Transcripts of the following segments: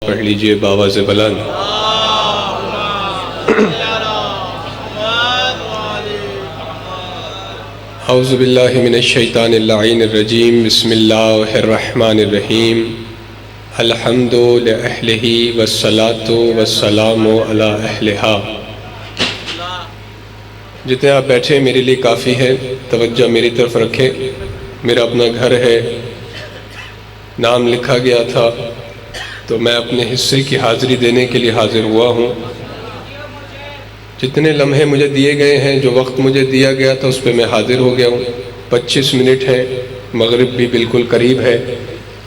پڑھ لیجئے باواز بلند۔ اعوذ باللہ من الشیطان اللعین الرجیم، بسم اللہ الرحمن الرحیم، الحمد لأہلہ والصلاة والسلام علی اہلہا۔ جتنے آپ بیٹھے میرے لیے کافی ہے، توجہ میری طرف رکھیں۔ میرا اپنا گھر ہے، نام لکھا گیا تھا تو میں اپنے حصے کی حاضری دینے کے لیے حاضر ہوا ہوں۔ جتنے لمحے مجھے دیے گئے ہیں، جو وقت مجھے دیا گیا تھا اس پہ میں حاضر ہو گیا ہوں۔ 25 منٹ ہیں، مغرب بھی بالکل قریب ہے،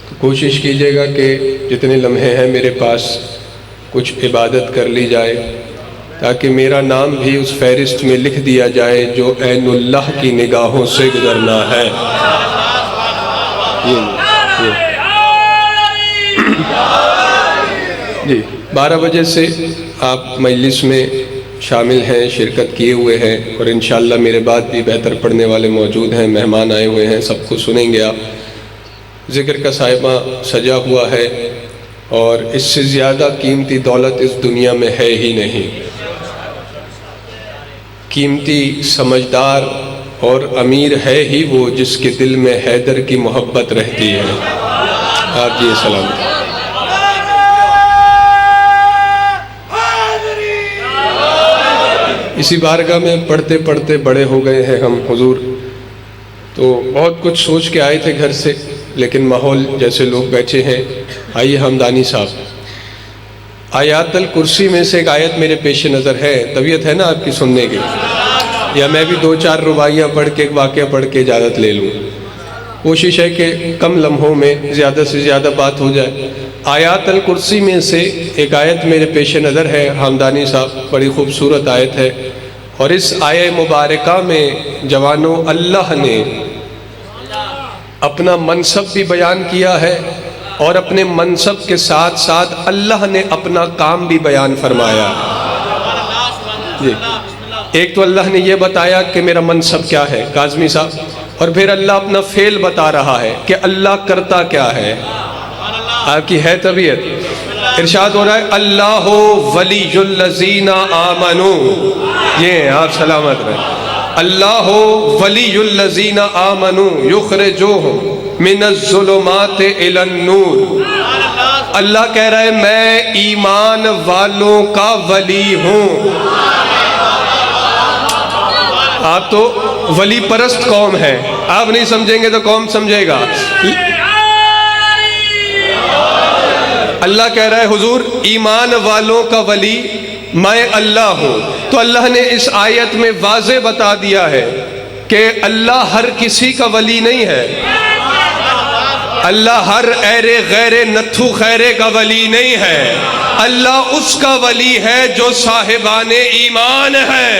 تو کوشش کیجیے گا کہ جتنے لمحے ہیں میرے پاس کچھ عبادت کر لی جائے، تاکہ میرا نام بھی اس فہرست میں لکھ دیا جائے جو عین اللہ کی نگاہوں سے گزرنا ہے۔ جی 12 بجے سے آپ مجلس میں شامل ہیں، شرکت کیے ہوئے ہیں، اور انشاءاللہ میرے بعد بھی بہتر پڑھنے والے موجود ہیں، مہمان آئے ہوئے ہیں، سب کو سنیں گے آپ۔ ذکر کا صاحبہ سجا ہوا ہے، اور اس سے زیادہ قیمتی دولت اس دنیا میں ہے ہی نہیں۔ قیمتی، سمجھدار اور امیر ہے ہی وہ جس کے دل میں حیدر کی محبت رہتی ہے۔ آپ جی سلام۔ اسی بارگاہ میں پڑھتے پڑھتے بڑے ہو گئے ہیں ہم حضور، تو بہت کچھ سوچ کے آئے تھے گھر سے، لیکن ماحول جیسے لوگ بیٹھے ہیں۔ آئیے حمدانی صاحب، آیات الکرسی میں سے ایک آیت میرے پیش نظر ہے، طبیعت ہے نا آپ کی سننے کی، یا میں بھی 2-4 رباعیاں پڑھ کے ایک واقعہ پڑھ کے اجازت لے لوں؟ کوشش ہے کہ کم لمحوں میں زیادہ سے زیادہ بات ہو جائے۔ آیات الکرسی میں سے ایک آیت میرے پیش نظر ہے حمدانی صاحب، بڑی خوبصورت آیت ہے، اور اس آیہ مبارکہ میں جوانوں اللہ نے اپنا منصب بھی بیان کیا ہے، اور اپنے منصب کے ساتھ ساتھ اللہ نے اپنا کام بھی بیان فرمایا۔ جی ایک تو اللہ نے یہ بتایا کہ میرا منصب کیا ہے کاظمی صاحب، اور پھر اللہ اپنا فعل بتا رہا ہے کہ اللہ کرتا کیا ہے۔ آپ کی ہے طبیعت، ارشاد ہو رہا ہے اللہ ولی الذین آمنوا، یہ آپ سلامت رہیں، اللہ ولی الذین آمنوا یخرجوہم من الظلمات الی النور۔ اللہ کہہ رہا ہے میں ایمان والوں کا ولی ہوں۔ آپ تو ولی پرست قوم ہے، آپ نہیں سمجھیں گے تو کون سمجھے گا۔ اللہ کہہ رہا ہے حضور ایمان والوں کا ولی میں اللہ ہوں۔ تو اللہ نے اس آیت میں واضح بتا دیا ہے کہ اللہ ہر کسی کا ولی نہیں ہے، اللہ ہر ایرے غیرے نتھو خیرے کا ولی نہیں ہے، اللہ اس کا ولی ہے جو صاحبان ایمان ہے۔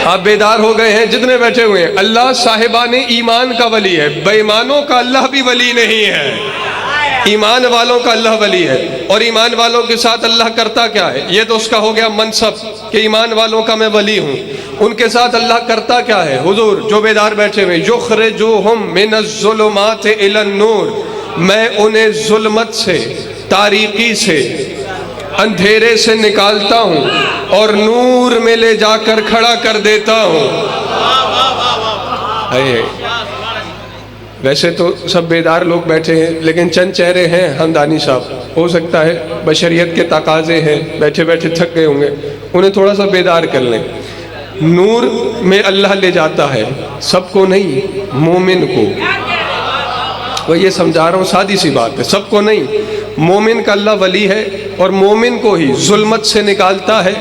آپ بیدار ہو گئے ہیں جتنے بیٹھے ہوئے ہیں، اللہ صاحبان ایمان کا ولی ہے، بے ایمانوں کا اللہ بھی ولی نہیں ہے، ایمان والوں کا اللہ ولی ہے۔ اور ایمان والوں کے ساتھ اللہ کرتا کیا ہے؟ یہ تو اس کا ہو گیا منصب کہ ایمان والوں کا میں ولی ہوں۔ ان کے ساتھ اللہ کرتا کیا ہے؟ حضور جو بیدار بیٹھے ہوئے، یخرجوہم من الظلمات الی النور، میں انہیں ظلمت سے، تاریکی سے، اندھیرے سے نکالتا ہوں اور نور میں لے جا کر کھڑا کر دیتا ہوں۔ ویسے تو سب بیدار لوگ بیٹھے ہیں، لیکن چند چہرے ہیں حمدانی صاحب، ہو سکتا ہے بشریت کے تقاضے ہیں، بیٹھے بیٹھے تھک گئے ہوں گے، انہیں تھوڑا سا بیدار کر لیں۔ نور میں اللہ لے جاتا ہے، سب کو نہیں، مومن کو۔ وہ یہ سمجھا رہا ہوں، سادی سی بات ہے، سب کو نہیں، مومن کا اللہ ولی ہے، اور مومن کو ہی ظلمت سے نکالتا ہے،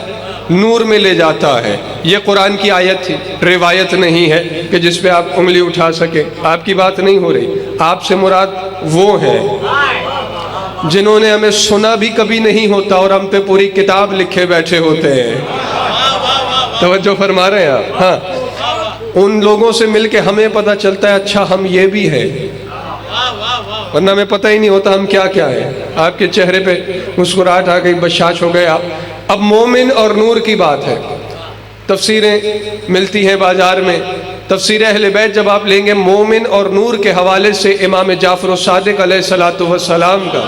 نور میں لے جاتا ہے۔ یہ قرآن کی آیت تھی، روایت نہیں ہے کہ جس پہ آپ انگلی اٹھا سکیں۔ آپ کی بات نہیں ہو رہی، آپ سے مراد وہ ہیں جنہوں نے ہمیں سنا بھی کبھی نہیں ہوتا اور ہم پہ پوری کتاب لکھے بیٹھے ہوتے ہیں۔ توجہ فرما رہے ہیں آپ؟ ہاں، ان لوگوں سے مل کے ہمیں پتہ چلتا ہے اچھا ہم یہ بھی ہیں، ورنہ ہمیں پتہ ہی نہیں ہوتا ہم کیا کیا ہے۔ آپ کے چہرے پہ مسکراہٹ آ گئی، بشاش ہو گئے آپ۔ اب مومن اور نور کی بات ہے، تفسیریں ملتی ہیں بازار میں، تفسیر اہل بیت جب آپ لیں گے مومن اور نور کے حوالے سے امام جعفر الصادق علیہ الصلوۃ والسلام کا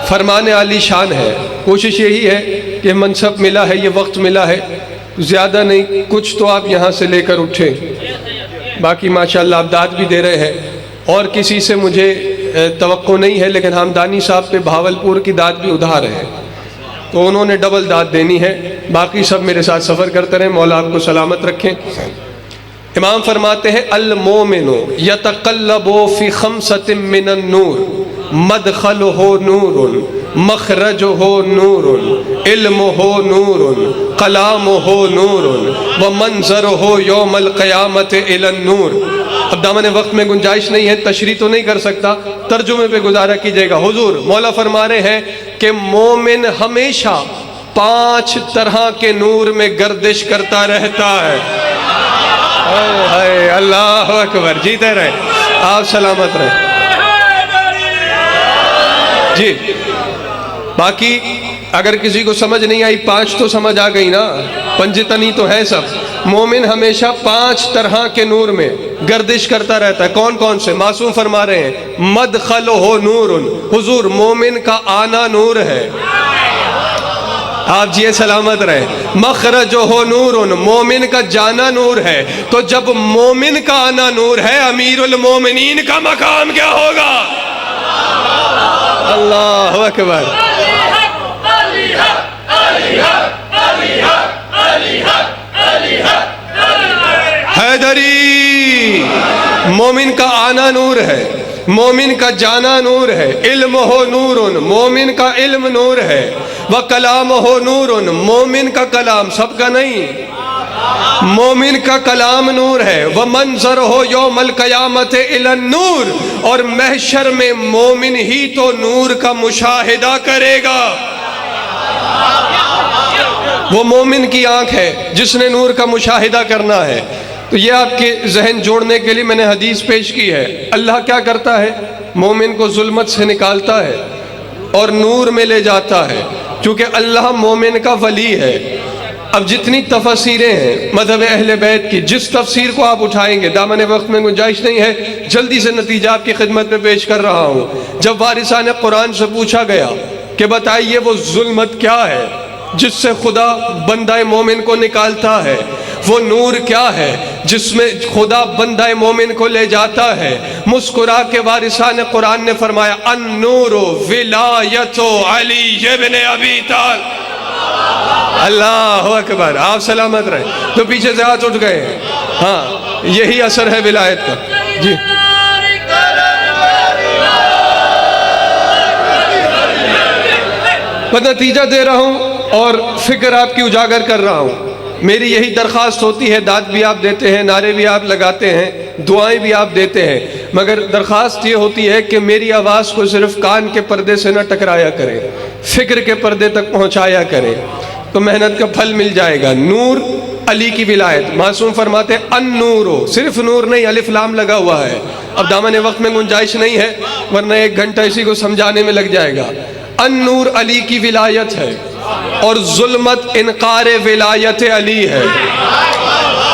فرمان عالی شان ہے. کوشش یہی ہے کہ منصب ملا ہے، یہ وقت ملا ہے، زیادہ نہیں کچھ تو آپ یہاں سے لے کر اٹھیں. باقی ماشاءاللہ آپ داد بھی دے رہے ہیں، اور کسی سے مجھے توقع نہیں ہے، لیکن ہمدانی صاحب پہ بھاولپور کی داد بھی ادھار ہے، تو انہوں نے ڈبل داد دینی ہے. باقی سب میرے ساتھ سفر کرتے رہیں، مولا آپ کو سلامت رکھیں. امام فرماتے ہیں المومن یتقلب فی خمسۃ من النور مدخلہ نور مخرجہ نور علمہ نور کلامہ نور ومنظرہ یوم القیامت الی النور. اب دامن وقت میں گنجائش نہیں ہے، تشریح تو نہیں کر سکتا، ترجمے پہ گزارا کیجئے گا. حضور مولا فرما رہے ہیں کہ مومن ہمیشہ 5 طرح کے نور میں گردش کرتا رہتا ہے. اللہ اکبر، جیتے رہے، آپ سلامت رہے. جی باقی اگر کسی کو سمجھ نہیں آئی 5 تو سمجھ آ گئی نا، پنجتنی تو ہے سب. مومن ہمیشہ 5 طرح کے نور میں گردش کرتا رہتا ہے. کون کون سے؟ معصوم فرما رہے ہیں مدخلہ نور، حضور مومن کا آنا نور ہے. آپ جی سلامت رہے. مخرجہ نور، مومن کا جانا نور ہے. تو جب مومن کا آنا نور ہے، امیر المومنین کا مقام کیا ہوگا؟ اللہ اکبر. حیدری، مومن کا آنا نور ہے، مومن کا جانا نور ہے. علم ہو نور، مومن کا علم نور ہے. وکلام ہو نور، مومن کا کلام، سب کا نہیں، مومن کا کلام نور ہے. ومنظر ہو یوم القیامت الی النور، اور محشر میں مومن ہی تو نور کا مشاہدہ کرے گا. وہ مومن کی آنکھ ہے جس نے نور کا مشاہدہ کرنا ہے. تو یہ آپ کے ذہن جوڑنے کے لیے میں نے حدیث پیش کی ہے. اللہ کیا کرتا ہے؟ مومن کو ظلمت سے نکالتا ہے اور نور میں لے جاتا ہے، کیونکہ اللہ مومن کا ولی ہے. اب جتنی تفسیریں ہیں مذہب اہل بیت کی، جس تفسیر کو آپ اٹھائیں گے، دامن وقت میں گنجائش نہیں ہے، جلدی سے نتیجہ آپ کی خدمت میں پیش کر رہا ہوں. جب وارثان قرآن سے پوچھا گیا کہ بتائیے وہ ظلمت کیا ہے جس سے خدا بندہ مومن کو نکالتا ہے، وہ نور کیا ہے جس میں خدا بندہ مومن کو لے جاتا ہے، مسکرا کے وارثان قرآن نے فرمایا النور ولایت علی ابن ابی طالب. اللہ اکبر، آپ سلامت رہے. تو پیچھے سے ہاتھ اٹھ گئے ہیں. ہاں یہی اثر ہے ولایت کا. جی میں نتیجہ دے رہا ہوں اور فکر آپ کی اجاگر کر رہا ہوں. میری یہی درخواست ہوتی ہے، داد بھی آپ دیتے ہیں، نعرے بھی آپ لگاتے ہیں، دعائیں بھی آپ دیتے ہیں، مگر درخواست یہ ہوتی ہے کہ میری آواز کو صرف کان کے پردے سے نہ ٹکرایا کریں، فکر کے پردے تک پہنچایا کریں، تو محنت کا پھل مل جائے گا. نور علی کی ولایت. معصوم فرماتے ہیں النور، صرف نور نہیں، الف لام لگا ہوا ہے. اب دامن وقت میں گنجائش نہیں ہے ورنہ 1 گھنٹہ اسی کو سمجھانے میں لگ جائے گا. النور علی کی ولایت ہے اور ظلمت انکار ولایت علی ہے.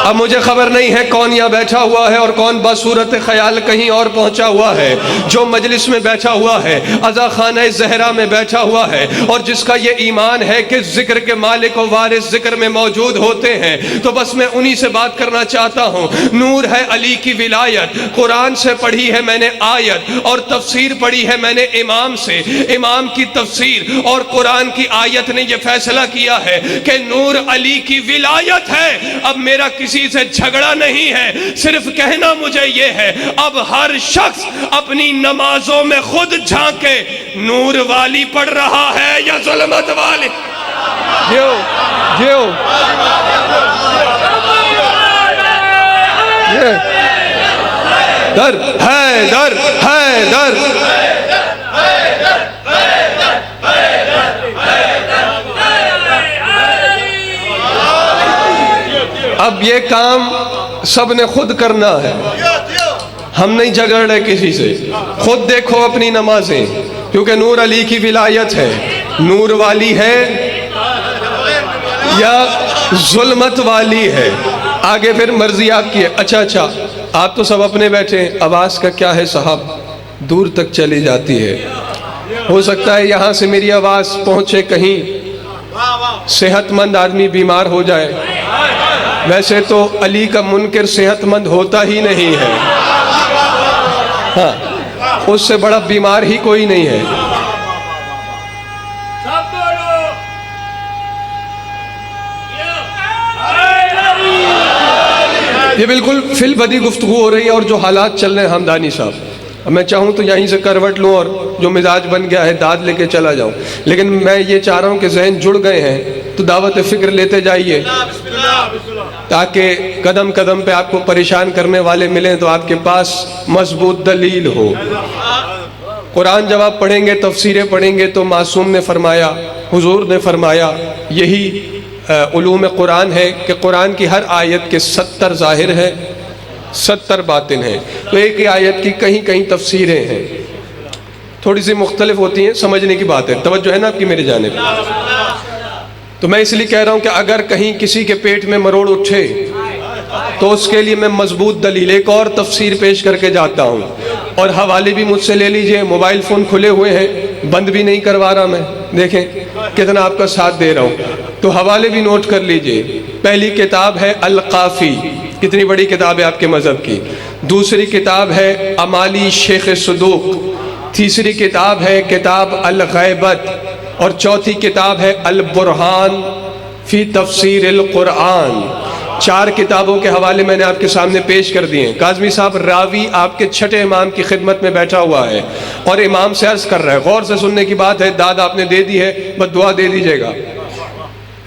اب مجھے خبر نہیں ہے کون یہاں بیٹھا ہوا ہے اور کون بصورت خیال کہیں اور پہنچا ہوا ہے. جو مجلس میں بیٹھا ہوا ہے، عزا خانہ زہرا میں بیٹھا ہوا ہے، اور جس کا یہ ایمان ہے کہ ذکر کے مالک و وارث ذکر میں موجود ہوتے ہیں، تو بس میں انہی سے بات کرنا چاہتا ہوں. نور ہے علی کی ولایت. قرآن سے پڑھی ہے میں نے آیت، اور تفسیر پڑھی ہے میں نے امام سے. امام کی تفسیر اور قرآن کی آیت نے یہ فیصلہ کیا ہے کہ نور علی کی ولایت ہے. اب میرا کسی سے جھگڑا نہیں ہے، صرف کہنا مجھے یہ ہے اب ہر شخص اپنی نمازوں میں خود جھانکے، نور والی پڑھ رہا ہے یا ظلمت والی. جیو جیو در ہے در ہے در. اب یہ کام سب نے خود کرنا ہے، ہم نہیں جھگڑ رہے کسی سے. خود دیکھو اپنی نمازیں، کیونکہ نور علی کی ولایت ہے. نور والی ہے یا ظلمت والی ہے. آگے پھر مرضی آپ کی ہے. اچھا آپ تو سب اپنے بیٹھے ہیں, آواز کا کیا ہے صاحب, دور تک چلی جاتی ہے. ہو سکتا ہے یہاں سے میری آواز پہنچے کہیں صحت مند آدمی بیمار ہو جائے. ویسے تو علی کا منکر صحت مند ہوتا ہی نہیں ہے, ہاں اس سے بڑا بیمار ہی کوئی نہیں ہے. یہ بالکل فی البدی گفتگو ہو رہی ہے, اور جو حالات چل رہے ہیں ہمدانی صاحب, میں چاہوں تو یہیں سے کروٹ لوں اور جو مزاج بن گیا ہے داد لے کے چلا جاؤں, لیکن میں یہ چاہ رہا ہوں کہ ذہن جڑ گئے ہیں تو دعوت فکر لیتے جائیے, تاکہ قدم قدم پہ آپ کو پریشان کرنے والے ملیں تو آپ کے پاس مضبوط دلیل ہو. قرآن جب آپ پڑھیں گے, تفسیریں پڑھیں گے, تو معصوم نے فرمایا, حضور نے فرمایا, یہی علوم قرآن ہے کہ قرآن کی ہر آیت کے 70 ظاہر ہے, 70 باطن ہیں. تو ایک ہی آیت کی کہیں کہیں تفسیریں ہیں, تھوڑی سی مختلف ہوتی ہیں, سمجھنے کی بات ہے. توجہ ہے نا آپ کی میری جانب؟ تو میں اس لیے کہہ رہا ہوں کہ اگر کہیں کسی کے پیٹ میں مروڑ اٹھے تو اس کے لیے میں مضبوط دلیل ایک اور تفسیر پیش کر کے جاتا ہوں, اور حوالے بھی مجھ سے لے لیجئے. موبائل فون کھلے ہوئے ہیں, بند بھی نہیں کروا رہا میں, دیکھیں کتنا آپ کا ساتھ دے رہا ہوں. تو حوالے بھی نوٹ کر لیجئے. پہلی کتاب ہے القافی, کتنی بڑی کتاب ہے آپ کے مذہب کی. دوسری کتاب ہے امالی شیخ صدوق. تیسری کتاب ہے کتاب الغیبت. اور چوتھی کتاب ہے البرہان فی تفسیر القرآن. 4 کتابوں کے حوالے میں نے آپ کے سامنے پیش کر دیے ہیں. کاظمی صاحب راوی آپ کے چھٹے امام کی خدمت میں بیٹھا ہوا ہے اور امام سے عرض کر رہا ہے, غور سے سننے کی بات ہے, داد آپ نے دے دی ہے, بس دعا دے دیجئے گا.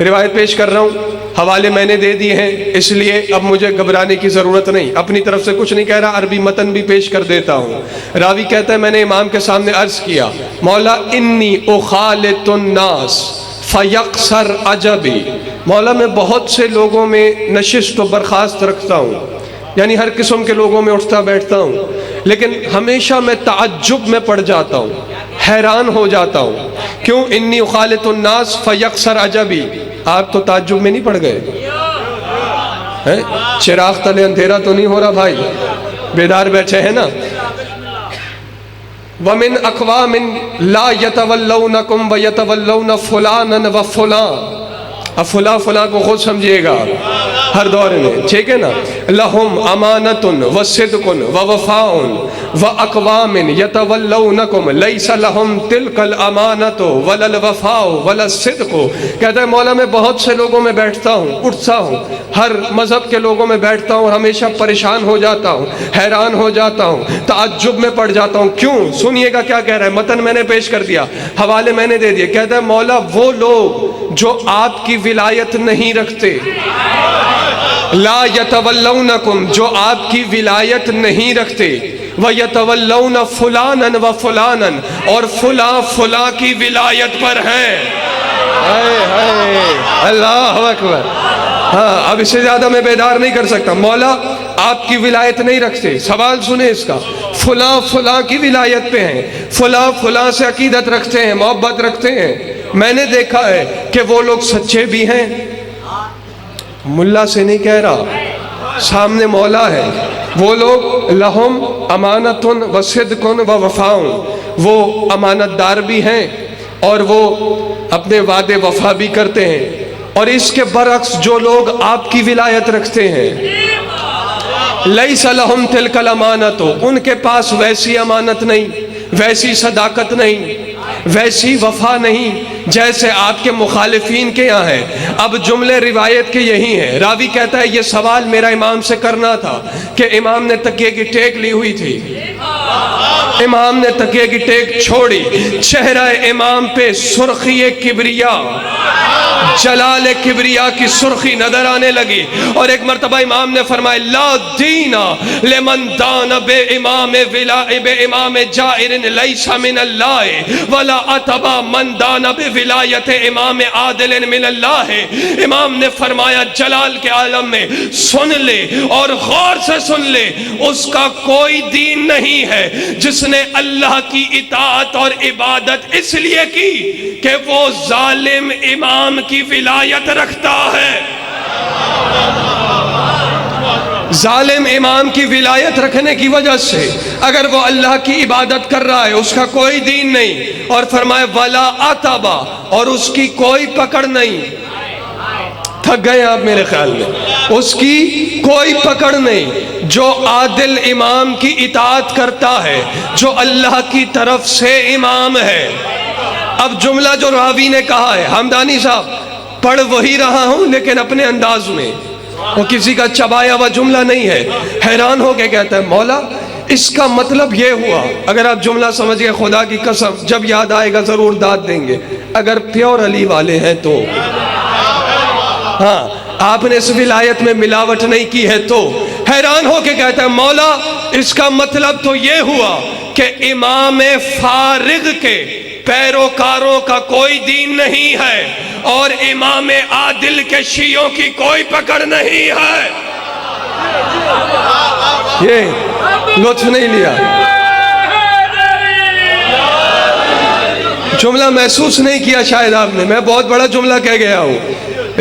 روایت پیش کر رہا ہوں, حوالے میں نے دے دیے ہیں, اس لیے اب مجھے گھبرانے کی ضرورت نہیں. اپنی طرف سے کچھ نہیں کہہ رہا, عربی متن بھی پیش کر دیتا ہوں. راوی کہتا ہے میں نے امام کے سامنے عرض کیا, مولا انی اخالط الناس فیقصر عجبی, مولا میں بہت سے لوگوں میں نشست و برخاست رکھتا ہوں, یعنی ہر قسم کے لوگوں میں اٹھتا بیٹھتا ہوں, لیکن ہمیشہ میں تعجب میں پڑ جاتا ہوں, حیران ہو جاتا ہوں. کیوں؟ انی اخالط الناس فیقصر عجبی. آپ تو تعجب میں نہیں پڑ گئے؟ چراغ تلے اندھیرا تو نہیں ہو رہا بھائی, بیدار بیٹھے ہیں نا. وَمِنْ أَقْوَامٍ لَا يَتَوَلَّوْنَكُمْ وَيَتَوَلَّوْنَ فُلَانًا وَفُلَانًا. اب فلاں کو خود سمجھیے گا ہر دور میں, ٹھیک ہے نا. لہم امانت و صدق و وفاء و اقوام یتولونکم لیس لہم تلک الامانت ولا الوفاء ولا الصدق. کہتا ہے مولا میں بہت سے لوگوں میں بیٹھتا ہوں, اٹھتا ہوں, ہر مذہب کے لوگوں میں بیٹھتا ہوں, اور ہمیشہ پریشان ہو جاتا ہوں, حیران ہو جاتا ہوں, تعجب میں پڑ جاتا ہوں. کیوں؟ سنیے گا کیا کہہ رہا ہے. متن میں نے پیش کر دیا, حوالے میں نے دے دیے. کہتا ہے مولا وہ لوگ جو آپ کی ولایت نہیں رکھتے, لا یتولونکم, جو آپ کی ولایت نہیں رکھتے, ویتولون فلانا و فلانا, اور فلاں کی ولایت پر ہیں. اللہ اکبر. ہاں اب اس سے زیادہ میں بیدار نہیں کر سکتا. مولا آپ کی ولایت نہیں رکھتے, سوال سنیں اس کا, فلاں کی ولایت پہ ہیں, فلاں سے عقیدت رکھتے ہیں, محبت رکھتے ہیں. میں نے دیکھا ہے کہ وہ لوگ سچے بھی ہیں, ملا سے نہیں کہہ رہا, سامنے مولا ہے. وہ لوگ لہم امانت و صدق و وفاء, وہ امانت دار بھی ہیں اور وہ اپنے وعدے وفا بھی کرتے ہیں. اور اس کے برعکس جو لوگ آپ کی ولایت رکھتے ہیں, لیس لہم تلک الامانت, ان کے پاس ویسی امانت نہیں, ویسی صداقت نہیں, ویسی وفا نہیں جیسے آپ کے مخالفین کے یہاں ہے. اب جملے روایت کے یہی ہیں. راوی کہتا ہے یہ سوال میرا امام سے کرنا تھا کہ امام نے تکیے کی ٹیک لی ہوئی تھی, امام نے تکیے کی ٹیک چھوڑی, چہرہ امام پہ سرخی کبریا, جلال کبریا کی سرخی نظر آنے لگی. اور ایک مرتبہ امام نے فرمایا لا دینا لمن دان بے امام جائر لیس من اللہ ولا اتبا من دان بے ولایت امام عادل من اللہ. امام نے فرمایا جلال کے عالم میں سن لے اور غور سے سن لے, اس کا کوئی دین نہیں ہے جس نے اللہ کی اطاعت اور عبادت اس لیے کی کہ وہ ظالم امام کی ولایت رکھتا ہے. ظالم امام کی ولایت رکھنے کی وجہ سے اگر وہ اللہ کی عبادت کر رہا ہے، اس کا کوئی دین نہیں، اور فرمائے وَلَا عَتَبَ، اور اس کی کوئی پکڑ نہیں. تھک گئے آپ میرے خیال میں. اس کی کوئی پکڑ نہیں. جو عادل امام کی اطاعت کرتا ہے، جو اللہ کی طرف سے امام ہے. اب جملہ جو راوی نے کہا ہے، حمدانی صاحب پڑھ وہی رہا ہوں لیکن اپنے انداز میں، وہ کسی کا چبایا ہوا جملہ نہیں ہے. حیران ہو کے کہتا ہے مولا اس کا مطلب یہ ہوا. اگر آپ جملہ سمجھ گئے خدا کی قسم جب یاد آئے گا ضرور داد دیں گے. اگر پیور علی والے ہیں تو ہاں، آپ نے اس ولایت میں ملاوٹ نہیں کی ہے تو. حیران ہو کے کہتا ہے مولا اس کا مطلب تو یہ ہوا کہ امام فارغ کے پیروکاروں کا کوئی دین نہیں ہے اور امام عادل کے شیعوں کی کوئی پکڑ نہیں ہے. یہ لطف نہیں لیا، جملہ محسوس نہیں کیا شاید آپ نے. میں بہت بڑا جملہ کہہ گیا ہوں.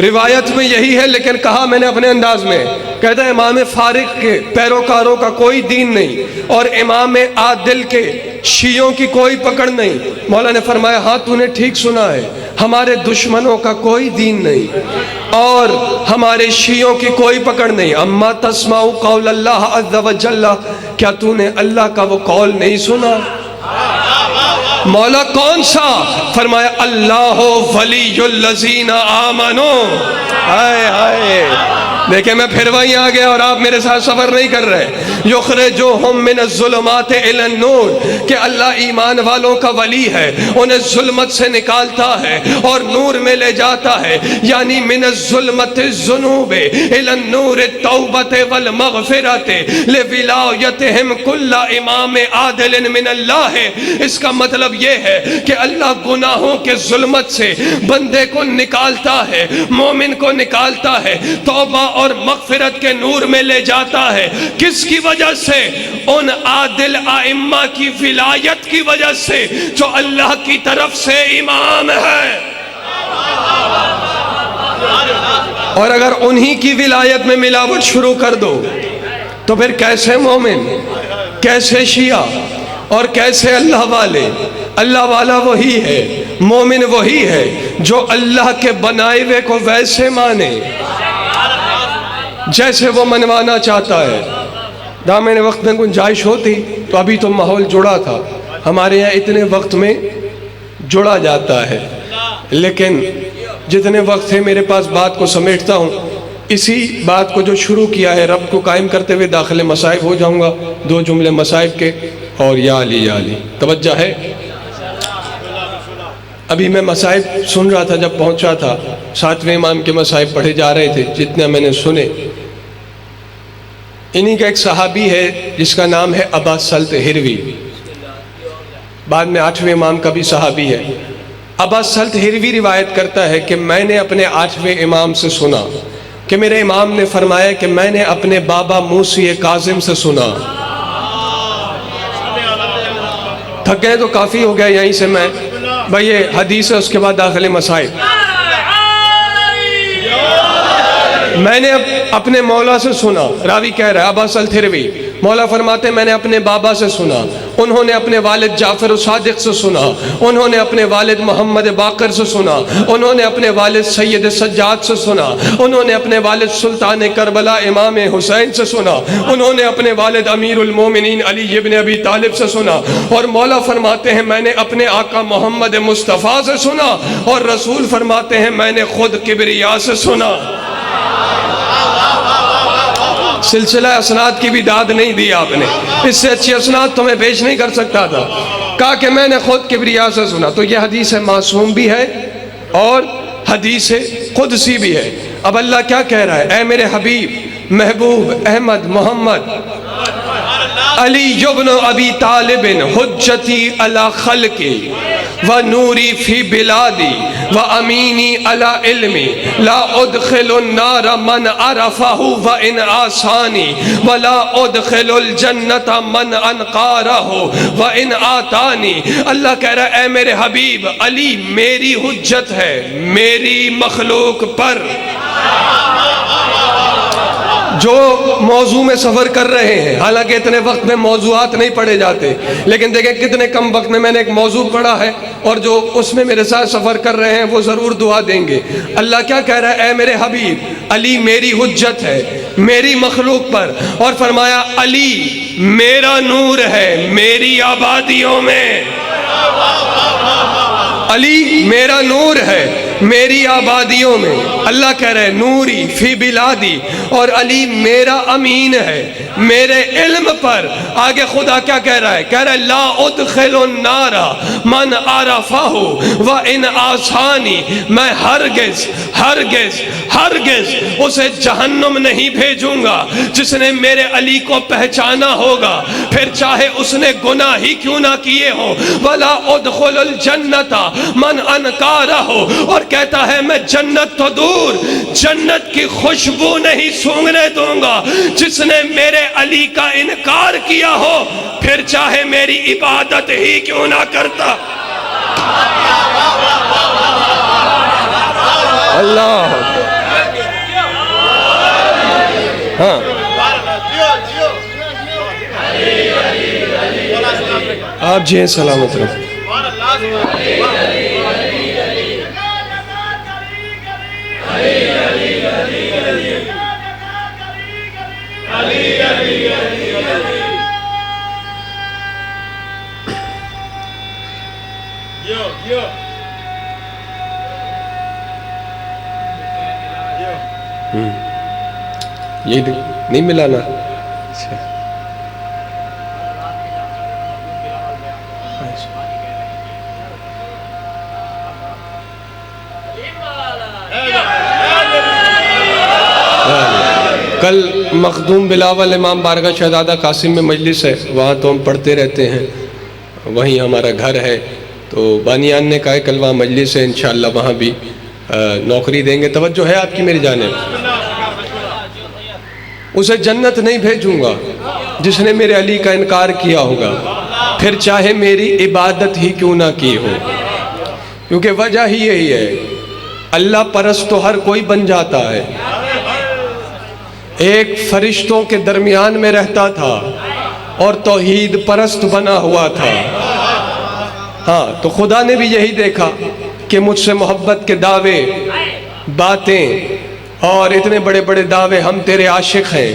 روایت میں یہی ہے لیکن کہا میں نے اپنے انداز میں. کہتا ہے امام فارغ کے پیروکاروں کا کوئی دین نہیں اور امام عادل کے شیعوں کی کوئی پکڑ نہیں. مولا نے فرمایا ہاں تو نے ٹھیک سنا ہے، ہمارے دشمنوں کا کوئی دین نہیں اور ہمارے شیعوں کی کوئی پکڑ نہیں. اما تسمع قول اللہ عز و جل، کیا تو نے اللہ کا وہ قول نہیں سنا؟ مولا کون سا؟ فرمایا اللہ ولی الذین آمنوا. ہائے ہائے، دیکھیں میں پھر وہیں آ گیا اور آپ میرے ساتھ سفر نہیں کر رہے. یخرجوہم من الظلمات الی النور، کہ اللہ ایمان والوں کا ولی ہے، انہیں ظلمت سے نکالتا ہے اور نور میں لے جاتا ہے. یعنی من الظلمت الذنوب الی النور التوبۃ والمغفرۃ لولایتہم کل امام عادل من اللہ. اس کا مطلب یہ ہے کہ اللہ گناہوں کے ظلمت سے بندے کو نکالتا ہے، مومن کو نکالتا ہے، توبہ اور مغفرت کے نور میں لے جاتا ہے. کس کی وجہ سے؟ ان عادل ائمہ کی ولایت کی وجہ سے جو اللہ کی طرف سے امام ہے. اور اگر انہی کی ولایت میں ملاوٹ شروع کر دو تو پھر کیسے مومن، کیسے شیعہ اور کیسے اللہ والے؟ اللہ والا وہی ہے، مومن وہی ہے جو اللہ کے بنائے ہوئے کو ویسے مانے جیسے وہ منوانا چاہتا ہے. دامن وقت میں گنجائش ہوتی تو ابھی تو ماحول جڑا تھا. ہمارے یہاں اتنے وقت میں جڑا جاتا ہے، لیکن جتنے وقت ہے میرے پاس بات کو سمیٹتا ہوں. اسی بات کو جو شروع کیا ہے رب کو قائم کرتے ہوئے داخل مصائب ہو جاؤں گا. 2 جملے مصائب کے اور یا علی یا علی. توجہ ہے؟ ابھی میں مصائب سن رہا تھا، جب پہنچا تھا 7ویں امام کے مصائب پڑھے جا رہے تھے جتنے میں نے سنے. انہی کا ایک صحابی ہے جس کا نام ہے ابا سلط ہروی، بعد میں 8ویں امام کا بھی صحابی ہے. ابا سلط ہروی روایت کرتا ہے کہ میں نے اپنے 8ویں امام سے سنا کہ میرے امام نے فرمایا کہ میں نے اپنے بابا موسی کاظم سے سنا. تھک گئے تو کافی ہو گیا یہیں سے. میں بھائی یہ حدیث ہے، اس کے بعد داخل مسائل. میں نے اپنے مولا سے سنا، راوی کہہ رہا ہے ابا سلط ہروی، مولا فرماتے ہیں میں نے اپنے بابا سے سنا، انہوں نے اپنے والد جعفر الصادق سے سنا، انہوں نے اپنے والد محمد باقر سے سنا، انہوں نے اپنے والد سید سجاد سے سنا، انہوں نے اپنے والد سلطان کربلا امام حسین سے سنا، انہوں نے اپنے والد امیر المومنین علی ابن ابی طالب سے سنا. اور مولا فرماتے ہیں میں نے اپنے آقا محمد مصطفیٰ سے سنا، اور رسول فرماتے ہیں میں نے خود کبریا سے سنا. سلسلہ اسناد کی بھی داد نہیں دی آپ نے، اس سے اچھی اسناد تو میں پیش نہیں کر سکتا تھا. کہا کہ میں نے خود کبریا سے سنا. تو یہ حدیث معصوم بھی ہے اور حدیث قدسی بھی ہے. اب اللہ کیا کہہ رہا ہے؟ اے میرے حبیب محبوب احمد محمد علی ابن ابی طالب حجتی علی خلقی و نوری فی بلادی و امینی علی علمی لا ادخل النار من عرفہ و ان آسانی ولا ادخل الجنت من انقارہ و ان آتانی. اللہ کہہ رہا ہے اے میرے حبیب علی میری حجت ہے میری مخلوق پر. جو موضوع میں سفر کر رہے ہیں، حالانکہ اتنے وقت میں موضوعات نہیں پڑھے جاتے، لیکن دیکھیں کتنے کم وقت میں نے ایک موضوع پڑھا ہے، اور جو اس میں میرے ساتھ سفر کر رہے ہیں وہ ضرور دعا دیں گے۔ اللہ کیا کہہ رہا ہے؟ اے میرے حبیب، علی میری حجت ہے میری مخلوق پر، اور فرمایا علی میرا نور ہے میری آبادیوں میں۔ علی میرا نور ہے میری آبادیوں میں، اللہ کہہ رہے نوری فی بلادی، اور علی میرا امین ہے میرے علم پر۔ آگے خدا کیا کہہ رہا ہے؟ کہہ رہا ہے لا ادخل النار من عرفہ وان عصانی، میں ہرگز ہرگز ہرگز اسے جہنم نہیں بھیجوں گا جس نے میرے علی کو پہچانا ہوگا، پھر چاہے اس نے گناہ ہی کیوں نہ کیے ہوں۔ ولا ادخل الجنت من انکارہ، اور کہتا ہے میں جنت تو دور جنت کی خوشبو نہیں سونگنے دوں گا جس نے میرے علی کا انکار کیا ہو، پھر چاہے میری عبادت ہی کیوں نہ کرتا۔ اللہ ہاں آپ جی سلامت رہو۔ یہ نہیں ملانا، کل مخدوم بلاول امام بارگاہ شہزادہ قاسم میں مجلس ہے، وہاں تو ہم پڑھتے رہتے ہیں، وہیں ہمارا گھر ہے، تو بانیان نے کہا کل وہاں مجلس ہے، انشاءاللہ وہاں بھی نوکری دیں گے۔ توجہ ہے آپ کی میری جانب؟ اسے جنت نہیں بھیجوں گا جس نے میرے علی کا انکار کیا ہوگا، پھر چاہے میری عبادت ہی کیوں نہ کی ہو، کیونکہ وجہ ہی یہی ہے اللہ پرست تو ہر کوئی بن جاتا ہے۔ ایک فرشتوں کے درمیان میں رہتا تھا اور توحید پرست بنا ہوا تھا۔ ہاں تو خدا نے بھی یہی دیکھا کہ مجھ سے محبت کے دعوے باتیں اور اتنے بڑے بڑے دعوے، ہم تیرے عاشق ہیں،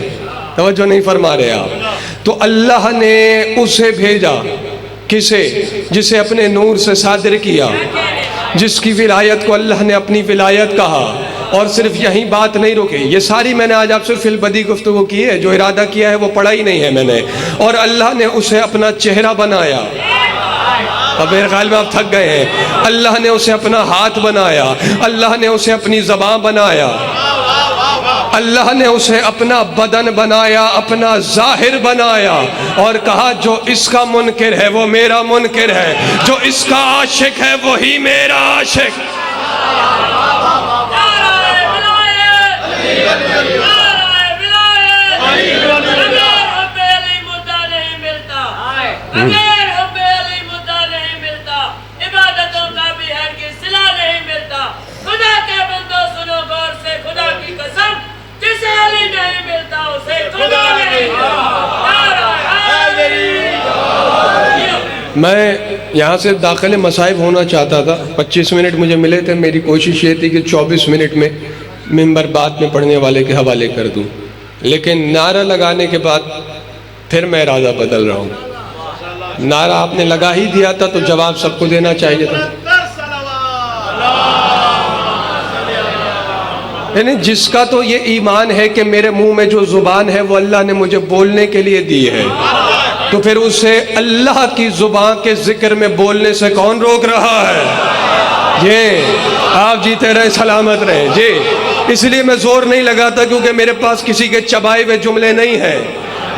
توجہ نہیں فرما رہے آپ، تو اللہ نے اسے بھیجا، کسے؟ جسے اپنے نور سے صادر کیا، جس کی ولایت کو اللہ نے اپنی ولایت کہا۔ اور صرف یہیں بات نہیں رکی، یہ ساری میں نے آج آپ سے فی البدی گفتگو کی ہے، جو ارادہ کیا ہے وہ پڑھا ہی نہیں ہے میں نے، اور اللہ نے اسے اپنا چہرہ بنایا۔ اب میرے خیال میں آپ تھک گئے ہیں۔ اللہ نے اسے اپنا ہاتھ بنایا، اللہ نے اسے اپنی زبان بنایا، اللہ نے اسے اپنا بدن بنایا، اپنا ظاہر بنایا، اور کہا جو اس کا منکر ہے وہ میرا منکر ہے، جو اس کا عاشق ہے وہی میرا عاشق۔ میں یہاں سے داخل مصائب ہونا چاہتا تھا، 25 منٹ مجھے ملے تھے، میری کوشش یہ تھی کہ 24 منٹ میں منبر بعد میں پڑھنے والے کے حوالے کر دوں، لیکن نعرہ لگانے کے بعد پھر میں ارادہ بدل رہا ہوں۔ نعرہ آپ نے لگا ہی دیا تھا تو جواب سب کو دینا چاہیے تھا۔ یعنی جس کا تو یہ ایمان ہے کہ میرے منہ میں جو زبان ہے وہ اللہ نے مجھے بولنے کے لیے دی ہے، تو پھر اسے اللہ کی زبان کے ذکر میں بولنے سے کون روک رہا ہے؟ یہ آپ جیتے رہے سلامت رہے جی۔ اس لیے میں زور نہیں لگاتا کیونکہ میرے پاس کسی کے چبائے ہوئے جملے نہیں ہیں،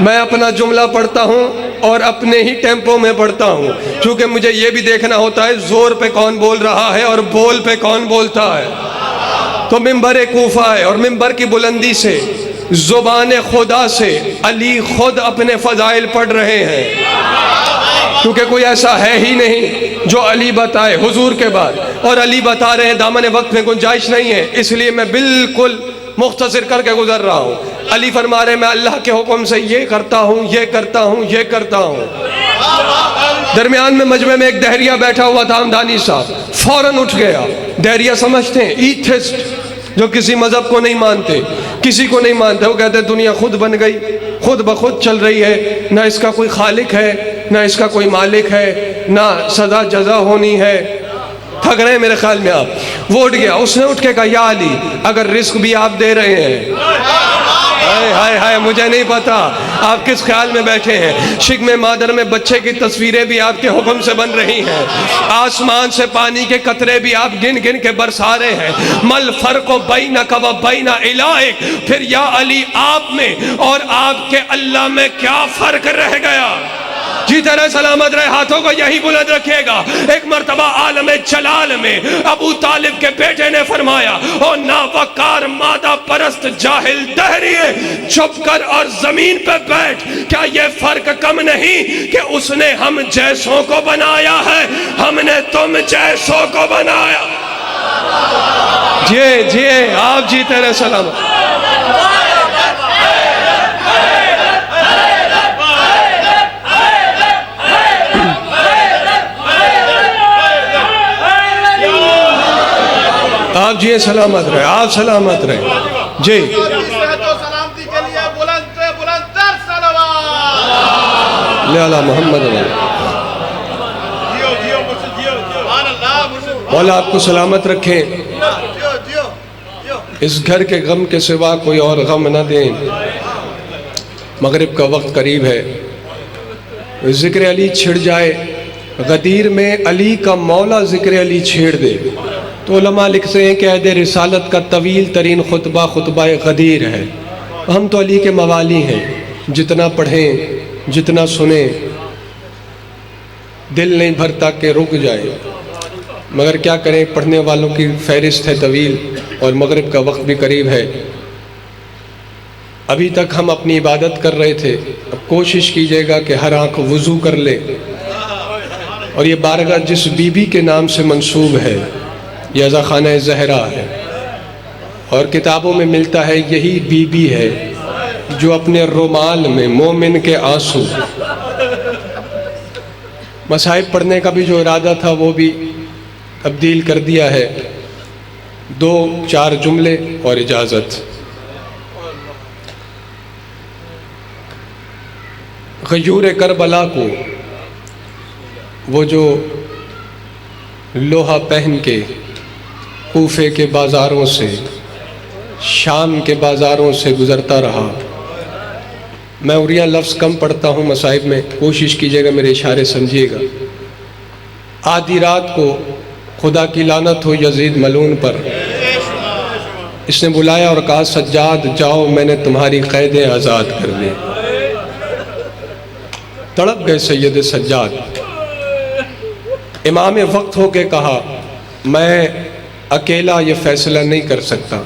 میں اپنا جملہ پڑھتا ہوں اور اپنے ہی ٹیمپو میں پڑھتا ہوں، کیونکہ مجھے یہ بھی دیکھنا ہوتا ہے زور پہ کون بول رہا ہے اور بول پہ کون بولتا ہے۔ تو منبر کوفہ ہے اور منبر کی بلندی سے زبان خدا سے علی خود اپنے فضائل پڑھ رہے ہیں، کیونکہ کوئی ایسا ہے ہی نہیں جو علی بتائے حضور کے بعد، اور علی بتا رہے ہیں، دامن وقت میں گنجائش نہیں ہے، اس لیے میں بالکل مختصر کر کے گزر رہا ہوں. علی فرما رہے میں اللہ کے حکم سے یہ کرتا ہوں، یہ کرتا ہوں، یہ کرتا ہوں. درمیان میں مجمع میں ایک دہریہ بیٹھا ہوا تھا، ہمدانی صاحب فوراً اٹھ گیا. دہریہ سمجھتے ہیں ایتھسٹ، جو کسی مذہب کو نہیں مانتے، کسی کو نہیں مانتے. وہ کہتے ہیں دنیا خود بن گئی، خود بخود چل رہی ہے، نہ اس کا کوئی خالق ہے، نہ اس کا کوئی مالک ہے، نہ سزا جزا ہونی ہے. تھک رہے ہیں میرے خیال میں آپ. وہ اٹھ گیا، اس نے اٹھ کے کہا یا علی اگر رزق بھی آپ دے رہے ہیں، ہائے ہائے ہائے مجھے نہیں پتا آپ کس خیال میں بیٹھے ہیں، شکم مادر میں بچے کی تصویریں بھی آپ کے حکم سے بن رہی ہیں، آسمان سے پانی کے قطرے بھی آپ گن گن کے برسا رہے ہیں. مل فرق بینک و بین الہک، پھر یا علی آپ میں اور آپ کے اللہ میں کیا فرق رہ گیا؟ جیتے رہے سلامت رہے، ہاتھوں کو یہی بلند رکھیے گا. ایک مرتبہ عالم جلال میں ابو طالب کے بیٹے نے فرمایا او ناوکار مادہ پرست جاہل دہریے، چھپ کر اور زمین پہ بیٹھ، کیا یہ فرق کم نہیں کہ اس نے ہم جیسوں کو بنایا ہے، ہم نے تم جیسوں کو بنایا. جی آپ جیتے رہے سلامت. آپ جی سلامت رہے، آپ سلامت رہے. جی سلامتی کے لیے بلند سے بلند تر صلوات. لالا محمد مولا آپ کو سلامت رکھیں، اس گھر کے غم کے سوا کوئی اور غم نہ دیں. مغرب کا وقت قریب ہے، ذکر علی چھڑ جائے، غدیر میں علی کا مولا ذکر علی چھیڑ دے تو علماء لکھتے ہیں کہ عہد رسالت کا طویل ترین خطبہ خطبہ غدیر ہے. ہم تو علی کے موالی ہیں، جتنا پڑھیں جتنا سنیں دل نہیں بھرتا کہ رک جائیں، مگر کیا کریں پڑھنے والوں کی فہرست ہے طویل اور مغرب کا وقت بھی قریب ہے. ابھی تک ہم اپنی عبادت کر رہے تھے، اب کوشش کیجئے گا کہ ہر آنکھ وضو کر لے، اور یہ بارگاہ جس بی بی کے نام سے منسوب ہے یہ رضا خانہ زہرا ہے، اور کتابوں میں ملتا ہے یہی بی بی ہے جو اپنے رومال میں مومن کے آنسو. مصائب پڑھنے کا بھی جو ارادہ تھا وہ بھی تبدیل کر دیا ہے. 2-4 جملے اور اجازت. غیور کربلا کو وہ جو لوہا پہن کے کوفے کے بازاروں سے شام کے بازاروں سے گزرتا رہا. میں عریاں لفظ کم پڑھتا ہوں مصائب میں، کوشش کیجئے گا میرے اشارے سمجھیے گا. آدھی رات کو خدا کی لعنت ہو یزید ملعون پر، اس نے بلایا اور کہا سجاد جاؤ میں نے تمہاری قیدیں آزاد کر دی. تڑپ گئے سید سجاد. امام وقت ہو کے کہا میں اکیلا یہ فیصلہ نہیں کر سکتا،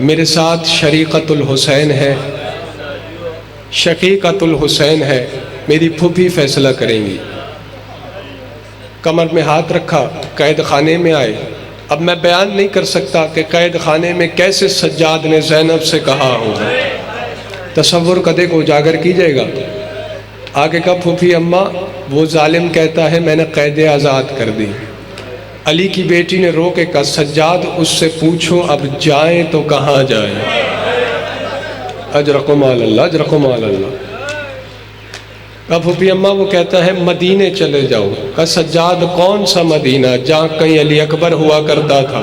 میرے ساتھ شریقت الحسین ہے، شقیقت الحسین ہے، میری پھوپھی فیصلہ کریں گی. کمر میں ہاتھ رکھا، قید خانے میں آئے. اب میں بیان نہیں کر سکتا کہ قید خانے میں کیسے سجاد نے زینب سے کہا ہوگا، تصور کدے کو اجاگر کیجئے گا. آگے کا پھوپھی اماں وہ ظالم کہتا ہے میں نے قید آزاد کر دی. علی کی بیٹی نے رو کے کہا سجاد اس سے پوچھو اب جائیں تو کہاں جائیں. اجرکم علی اللہ، اجرکم علی اللہ. اب پھوپھی اماں وہ کہتا ہے مدینے چلے جاؤ. کہا سجاد کون سا مدینہ، جہاں کہیں علی اکبر ہوا کرتا تھا،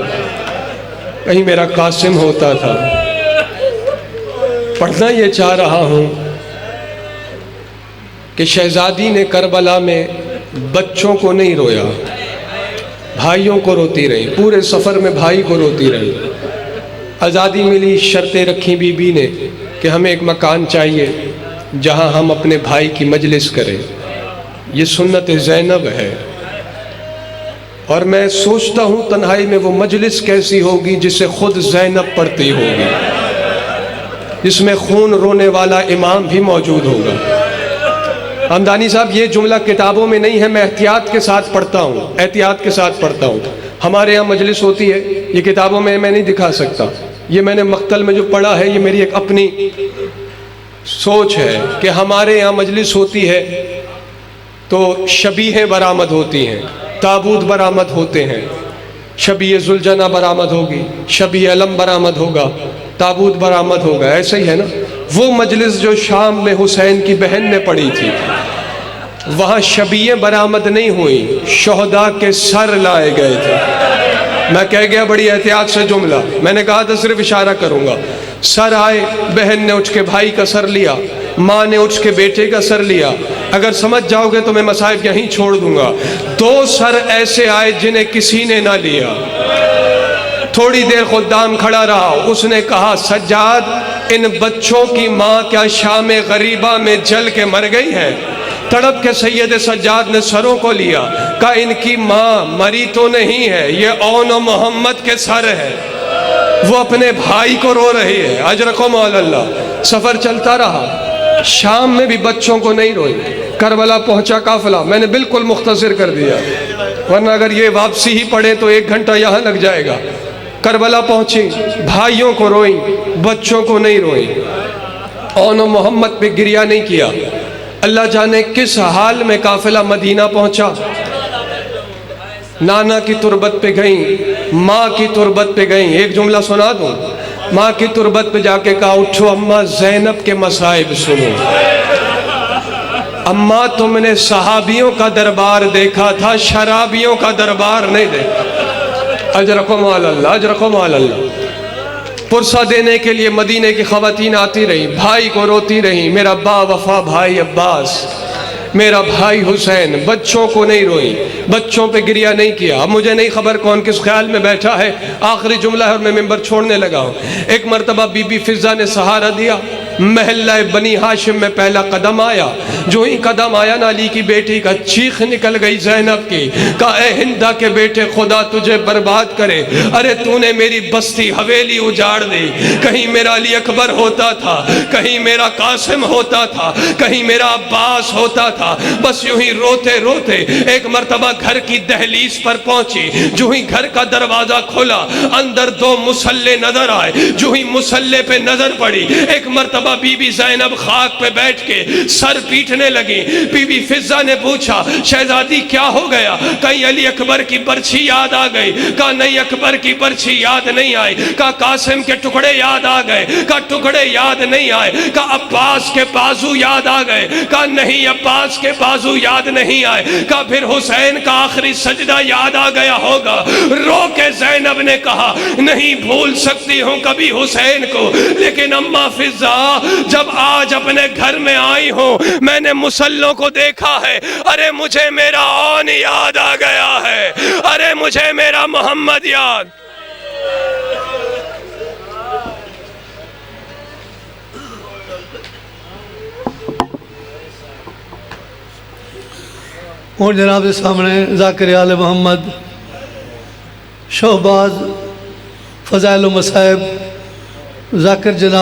کہیں میرا قاسم ہوتا تھا. پڑھنا یہ چاہ رہا ہوں کہ شہزادی نے کربلا میں بچوں کو نہیں رویا، بھائیوں کو روتی رہی، پورے سفر میں بھائی کو روتی رہی. آزادی ملی، شرطیں رکھی بی بی نے کہ ہمیں ایک مکان چاہیے جہاں ہم اپنے بھائی کی مجلس کریں. یہ سنت زینب ہے، اور میں سوچتا ہوں تنہائی میں وہ مجلس کیسی ہوگی جسے خود زینب پڑھتی ہوگی، جس میں خون رونے والا امام بھی موجود ہوگا. ہمدانی صاحب یہ جملہ کتابوں میں نہیں ہے، میں احتیاط کے ساتھ پڑھتا ہوں، احتیاط کے ساتھ پڑھتا ہوں. ہمارے یہاں مجلس ہوتی ہے، یہ کتابوں میں نہیں دکھا سکتا. یہ میں نے مقتل میں جو پڑھا ہے یہ میری ایک اپنی سوچ ہے کہ ہمارے یہاں مجلس ہوتی ہے تو شبیہیں برآمد ہوتی ہیں، تابوت برآمد ہوتے ہیں، شبیہ ذوالجنہ برآمد ہوگی، شبیہ علم برآمد ہوگا، تابوت برآمد ہوگا، ایسے ہی ہے نا۔ وہ مجلس جو شام میں حسین کی بہن نے پڑھی تھی وہاں شبیہیں برآمد نہیں ہوئی، شہداء کے سر لائے گئے تھے۔ میں کہہ گیا بڑی احتیاط سے جملہ، میں نے کہا تھا صرف اشارہ کروں گا۔ سر آئے، بہن نے اٹھ کے بھائی کا سر لیا، ماں نے اٹھ کے بیٹے کا سر لیا۔ اگر سمجھ جاؤ گے تو میں مصائب یہیں چھوڑ دوں گا۔ 2 سر ایسے آئے جنہیں کسی نے نہ لیا۔ تھوڑی دیر خدام کھڑا رہا، اس نے کہا سجاد ان بچوں کی ماں کیا شام غریبہ میں جل کے مر گئی ہے؟ تڑپ کے سید سجاد نے سروں کو لیا، کہا ان کی ماں مری تو نہیں ہے، یہ اون و محمد کے سر ہے، وہ اپنے بھائی کو رو رہی ہے۔ اجرکم علی اللہ۔ سفر چلتا رہا، شام میں بھی بچوں کو نہیں روئی۔ کربلا پہنچا قافلہ، میں نے بالکل مختصر کر دیا ورنہ اگر یہ واپسی ہی پڑے تو 1 گھنٹہ یہاں لگ جائے گا۔ کربلا پہنچی، بھائیوں کو روئی، بچوں کو نہیں روئی، اون و محمد پہ گریہ نہیں کیا۔ اللہ جانے کس حال میں قافلہ مدینہ پہنچا۔ نانا کی تربت پہ گئیں، ماں کی تربت پہ گئیں۔ ایک جملہ سنا دوں، ماں کی تربت پہ جا کے کہا اٹھو اماں زینب کے مصائب سنو۔ اماں تم نے صحابیوں کا دربار دیکھا تھا، شرابیوں کا دربار نہیں دیکھا۔ اجرکم علی اللہ، اجرکم علی اللہ۔ پرسہ دینے کے لیے مدینہ کی خواتین آتی رہی، بھائی کو روتی رہی، میرا با وفا بھائی عباس، میرا بھائی حسین۔ بچوں کو نہیں روئی، بچوں پہ گریہ نہیں کیا۔ اب مجھے نہیں خبر کون کس خیال میں بیٹھا ہے، آخری جملہ ہے اور میں ممبر چھوڑنے لگا ہوں۔ ایک مرتبہ بی بی فضہ نے سہارا دیا، محلہ بنی ہاشم میں پہلا قدم آیا۔ جو ہی قدم آیا نا علی کی بیٹی کا چیخ نکل گئی زینب کی، کہا اے ہندہ کے بیٹے خدا تجھے برباد کرے، ارے تو نے میری بستی حویلی اجاڑ دی۔ کہیں میرا علی اکبر ہوتا تھا، کہیں میرا قاسم ہوتا تھا، کہیں میرا عباس ہوتا تھا۔ بس یوں ہی روتے روتے ایک مرتبہ گھر کی دہلیز پر پہنچی۔ جو ہی گھر کا دروازہ کھولا اندر 2 مصلے نظر آئے۔ جو ہی مصلے پہ نظر پڑی ایک مرتبہ بی بی زینب خاک پہ بیٹھ کے سر پیٹنے لگی۔ بی بی فضہ نے پوچھا شہزادی کیا ہو گیا؟ کہیں علی اکبر کی برچھی یاد آ گئی؟ کہا نہیں اکبر کی برچھی یاد نہیں آئی۔ کہا قاسم کے ٹکڑے یاد آ گئے؟ کہا ٹکڑے یاد نہیں آئے۔ کہا عباس کے بازو یاد آ گئے؟ کہا نہیں عباس کے بازو یاد نہیں آئے۔ کہا پھر حسین کا آخری سجدہ یاد آ گیا ہوگا؟ رو کے زینب نے کہا نہیں بھول سکتی ہوں کبھی حسین کو، لیکن اماں فضہ جب آج اپنے گھر میں آئی ہوں میں نے مسلوں کو دیکھا ہے، ارے مجھے میرا اون یاد آ گیا ہے، ارے مجھے میرا محمد یاد۔ اور جناب کے سامنے ذاکر آل محمد، شہباز، فضائل و مصائب، ذاکر جناب